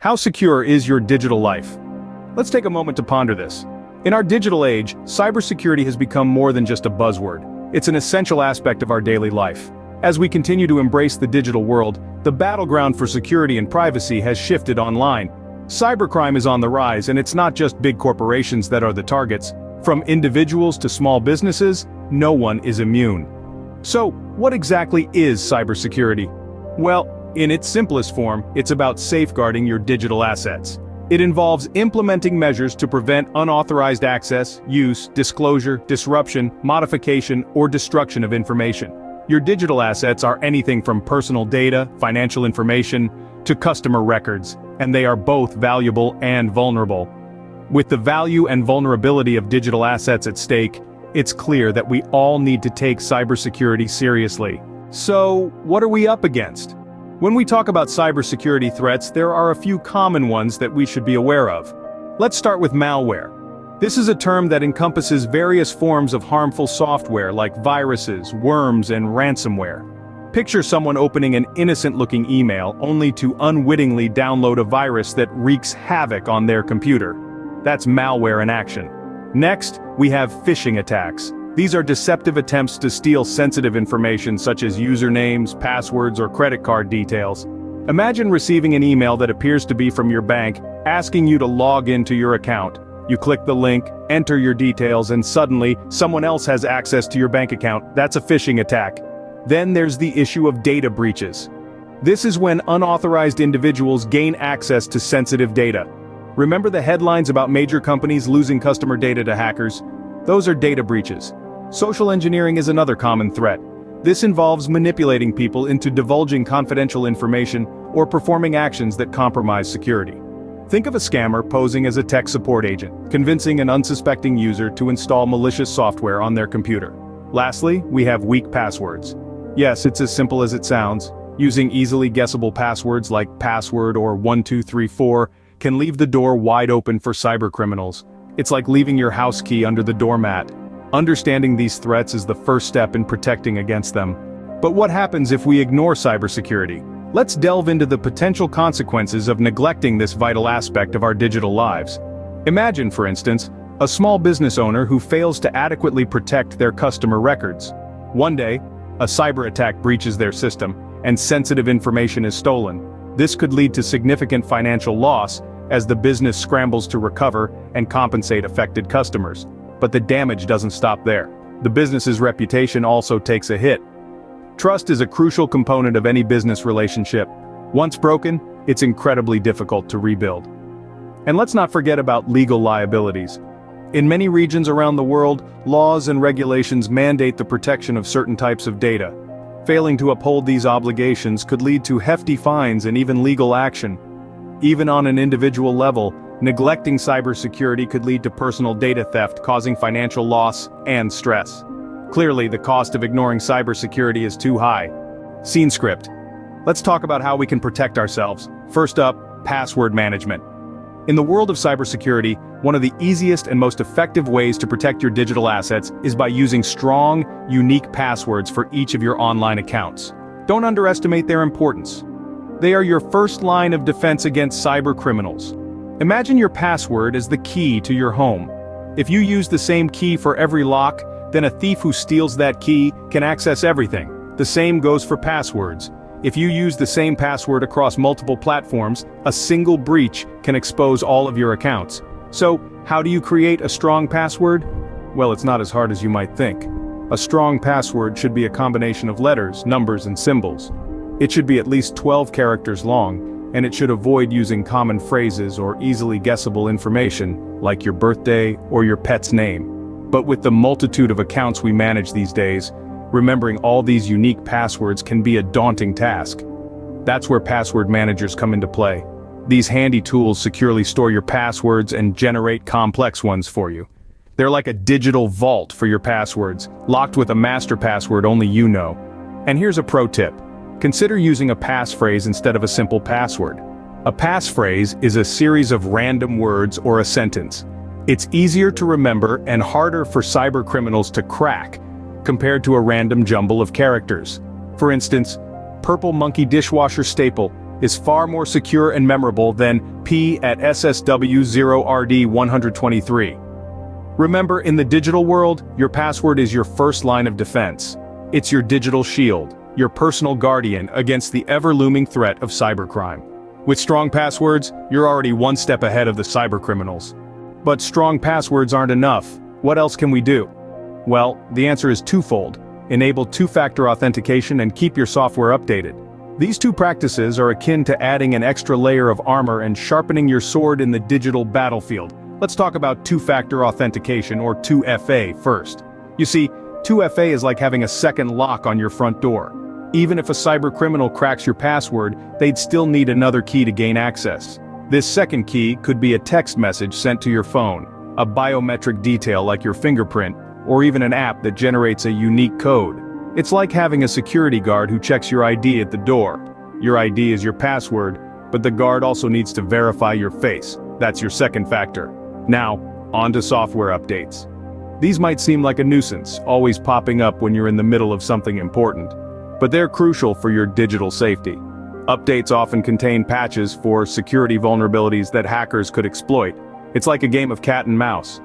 How secure is your digital life? Let's take a moment to ponder this. In our digital age, cybersecurity has become more than just a buzzword. It's an essential aspect of our daily life. As we continue to embrace the digital world, the battleground for security and privacy has shifted online. Cybercrime is on the rise, and it's not just big corporations that are the targets. From individuals to small businesses, no one is immune. So, what exactly is cybersecurity? Well, in its simplest form, it's about safeguarding your digital assets. It involves implementing measures to prevent unauthorized access, use, disclosure, disruption, modification, or destruction of information. Your digital assets are anything from personal data, financial information, to customer records, and they are both valuable and vulnerable. With the value and vulnerability of digital assets at stake, it's clear that we all need to take cybersecurity seriously. So, what are we up against? When we talk about cybersecurity threats, there are a few common ones that we should be aware of. Let's start with malware. This is a term that encompasses various forms of harmful software like viruses, worms, and ransomware. Picture someone opening an innocent-looking email only to unwittingly download a virus that wreaks havoc on their computer. That's malware in action. Next, we have phishing attacks. These are deceptive attempts to steal sensitive information such as usernames, passwords, or credit card details. Imagine receiving an email that appears to be from your bank, asking you to log into your account. You click the link, enter your details, and suddenly, someone else has access to your bank account. That's a phishing attack. Then there's the issue of data breaches. This is when unauthorized individuals gain access to sensitive data. Remember the headlines about major companies losing customer data to hackers? Those are data breaches. Social engineering is another common threat. This involves manipulating people into divulging confidential information or performing actions that compromise security. Think of a scammer posing as a tech support agent, convincing an unsuspecting user to install malicious software on their computer. Lastly, we have weak passwords. Yes, it's as simple as it sounds. Using easily guessable passwords like password or 1234 can leave the door wide open for cybercriminals. It's like leaving your house key under the doormat. Understanding these threats is the first step in protecting against them. But what happens if we ignore cybersecurity? Let's delve into the potential consequences of neglecting this vital aspect of our digital lives. Imagine, for instance, a small business owner who fails to adequately protect their customer records. One day, a cyber attack breaches their system, and sensitive information is stolen. This could lead to significant financial loss as the business scrambles to recover and compensate affected customers. But the damage doesn't stop there. The business's reputation also takes a hit. Trust is a crucial component of any business relationship. Once broken, it's incredibly difficult to rebuild. And let's not forget about legal liabilities. In many regions around the world, laws and regulations mandate the protection of certain types of data. Failing to uphold these obligations could lead to hefty fines and even legal action. Even on an individual level, neglecting cybersecurity could lead to personal data theft, causing financial loss and stress. Clearly, the cost of ignoring cybersecurity is too high. Scene script. Let's talk about how we can protect ourselves. First up, password management. In the world of cybersecurity, one of the easiest and most effective ways to protect your digital assets is by using strong, unique passwords for each of your online accounts. Don't underestimate their importance. They are your first line of defense against cyber criminals. Imagine your password as the key to your home. If you use the same key for every lock, then a thief who steals that key can access everything. The same goes for passwords. If you use the same password across multiple platforms, a single breach can expose all of your accounts. So, how do you create a strong password? Well, it's not as hard as you might think. A strong password should be a combination of letters, numbers, and symbols. It should be at least 12 characters long, and it should avoid using common phrases or easily guessable information, like your birthday or your pet's name. But with the multitude of accounts we manage these days, remembering all these unique passwords can be a daunting task. That's where password managers come into play. These handy tools securely store your passwords and generate complex ones for you. They're like a digital vault for your passwords, locked with a master password only you know. And here's a pro tip. Consider using a passphrase instead of a simple password. A passphrase is a series of random words or a sentence. It's easier to remember and harder for cyber criminals to crack, compared to a random jumble of characters. For instance, purple monkey dishwasher staple is far more secure and memorable than P at SSW0RD123. Remember, in the digital world, your password is your first line of defense. It's your digital shield, your personal guardian against the ever-looming threat of cybercrime. With strong passwords, you're already one step ahead of the cybercriminals. But strong passwords aren't enough. What else can we do? Well, the answer is twofold. Enable two-factor authentication and keep your software updated. These two practices are akin to adding an extra layer of armor and sharpening your sword in the digital battlefield. Let's talk about two-factor authentication, or 2FA, first. You see, 2FA is like having a second lock on your front door. Even if a cybercriminal cracks your password, they'd still need another key to gain access. This second key could be a text message sent to your phone, a biometric detail like your fingerprint, or even an app that generates a unique code. It's like having a security guard who checks your ID at the door. Your ID is your password, but the guard also needs to verify your face. That's your second factor. Now, on to software updates. These might seem like a nuisance, always popping up when you're in the middle of something important, but they're crucial for your digital safety. Updates often contain patches for security vulnerabilities that hackers could exploit. It's like a game of cat and mouse.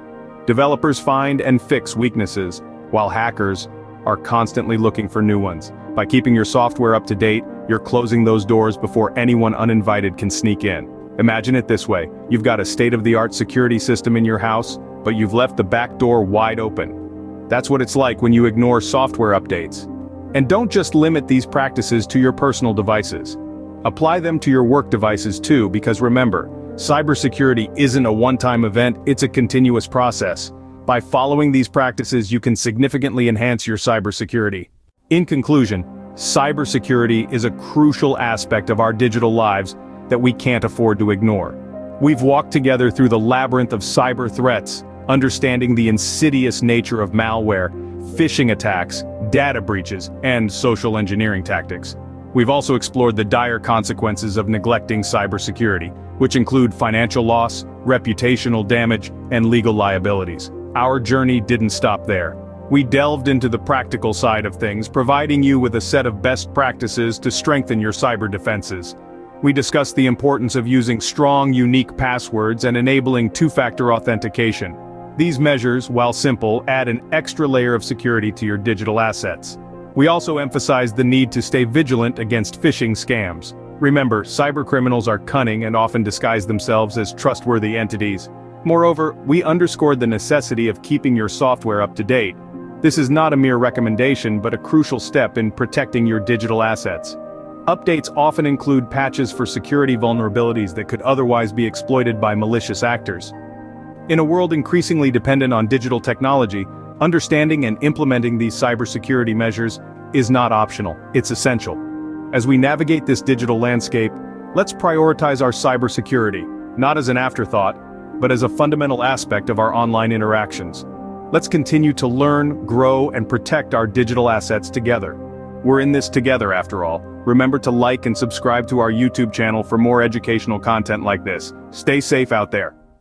Developers find and fix weaknesses, while hackers are constantly looking for new ones. By keeping your software up to date, you're closing those doors before anyone uninvited can sneak in. Imagine it this way: you've got a state-of-the-art security system in your house, but you've left the back door wide open. That's what it's like when you ignore software updates. And don't just limit these practices to your personal devices. Apply them to your work devices too, because remember, cybersecurity isn't a one-time event, it's a continuous process. By following these practices, you can significantly enhance your cybersecurity. In conclusion, cybersecurity is a crucial aspect of our digital lives that we can't afford to ignore. We've walked together through the labyrinth of cyber threats, understanding the insidious nature of malware, phishing attacks, data breaches, and social engineering tactics. We've also explored the dire consequences of neglecting cybersecurity, which include financial loss, reputational damage, and legal liabilities. Our journey didn't stop there. We delved into the practical side of things, providing you with a set of best practices to strengthen your cyber defenses. We discussed the importance of using strong, unique passwords and enabling two-factor authentication. These measures, while simple, add an extra layer of security to your digital assets. We also emphasized the need to stay vigilant against phishing scams. Remember, cybercriminals are cunning and often disguise themselves as trustworthy entities. Moreover, we underscored the necessity of keeping your software up to date. This is not a mere recommendation, but a crucial step in protecting your digital assets. Updates often include patches for security vulnerabilities that could otherwise be exploited by malicious actors. In a world increasingly dependent on digital technology, understanding and implementing these cybersecurity measures is not optional, it's essential. As we navigate this digital landscape, let's prioritize our cybersecurity, not as an afterthought, but as a fundamental aspect of our online interactions. Let's continue to learn, grow, and protect our digital assets together. We're in this together after all. Remember to like and subscribe to our YouTube channel for more educational content like this. Stay safe out there.